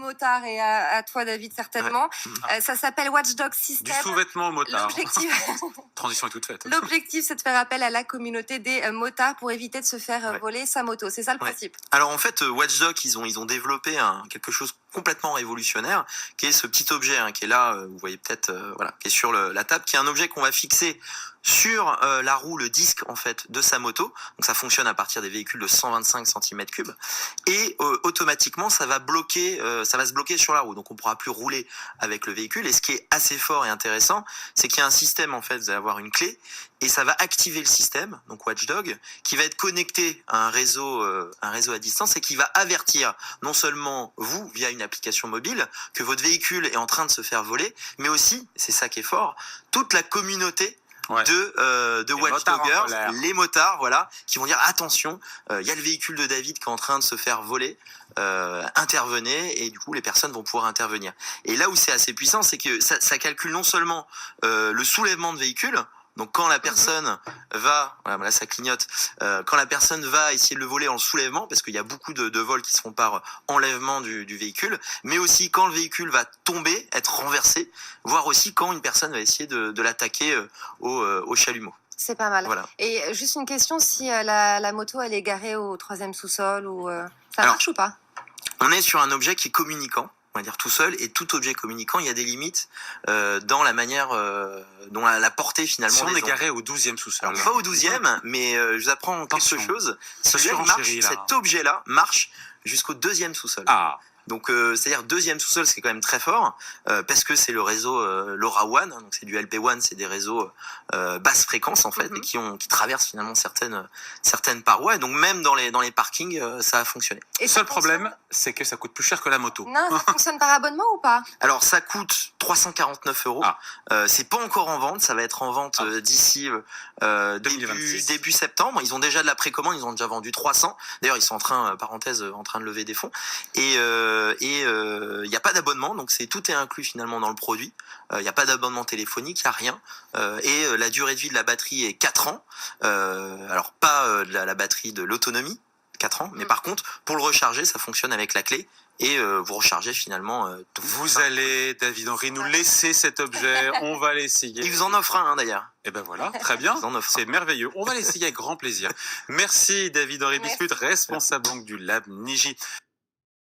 motards et à toi, David, certainement. Ouais. Ça s'appelle Watchdog Du System. sous-vêtement au motard. L'objectif, Transition est toute faite. l'objectif, c'est de faire appel à la communauté des motards pour éviter de se faire voler sa moto. C'est ça le principe. Alors en fait, Watchdog, ils ont développé quelque chose complètement révolutionnaire, qui est ce petit objet qui est là, vous voyez peut-être, qui est sur la table, qui est un objet qu'on va fixer sur la roue, le disque en fait de sa moto. Donc ça fonctionne à partir des véhicules de 125 cm3 et automatiquement ça va se bloquer sur la roue. Donc on pourra plus rouler avec le véhicule. Et ce qui est assez fort et intéressant, c'est qu'il y a un système en fait, vous allez avoir une clé et ça va activer le système, donc Watchdog, qui va être connecté à un réseau à distance et qui va avertir non seulement vous via une application mobile que votre véhicule est en train de se faire voler, mais aussi, c'est ça qui est fort, toute la communauté de watchdoggers, les motards, voilà, qui vont dire attention, il y a le véhicule de David qui est en train de se faire voler, intervenez, et du coup les personnes vont pouvoir intervenir. Et là où c'est assez puissant, c'est que ça calcule non seulement le soulèvement de véhicule. Donc quand la personne va, voilà, là ça clignote, quand la personne va essayer de le voler en soulèvement, parce qu'il y a beaucoup de vols qui se font par enlèvement du véhicule, mais aussi quand le véhicule va tomber, être renversé, voire aussi quand une personne va essayer de l'attaquer au chalumeau. C'est pas mal. Voilà. Et juste une question, si la moto elle est garée au 3e sous-sol, ou ça marche ou pas? On est sur un objet qui est communicant, on va dire tout seul, et tout objet communicant, il y a des limites dans la manière dont la portée finalement. Si on est garé au 12e sous-sol. Pas au 12e, mais je vous apprends quelque chose. Cet objet-là marche jusqu'au 2e sous-sol. Ah. Donc c'est-à-dire 2e sous-sol, c'est quand même très fort parce que c'est le réseau LoRaWAN, donc c'est du LPWAN, c'est des réseaux basse fréquence en fait, et qui traversent finalement certaines parois, et donc même dans les parkings ça a fonctionné. Et le seul problème, c'est que ça coûte plus cher que la moto. Non, ça fonctionne par abonnement ou pas? Alors ça coûte 349 €. C'est pas encore en vente, ça va être en vente d'ici début septembre. Ils ont déjà de la précommande, ils ont déjà vendu 300. D'ailleurs, ils sont en train de lever des fonds. Et il n'y a pas d'abonnement, donc tout est inclus finalement dans le produit. Il n'y a pas d'abonnement téléphonique, il n'y a rien. Et la durée de vie de la batterie est 4 ans. Alors pas la batterie de l'autonomie, 4 ans, mais par contre, pour le recharger, ça fonctionne avec la clé. Et vous rechargez finalement vous allez, David Henry, nous laisser cet objet. On va l'essayer. Il vous en offre un d'ailleurs. Et ben voilà, très bien, c'est merveilleux. On va l'essayer avec grand plaisir. Merci David Henry Bismuth, responsable donc du Lab Niji.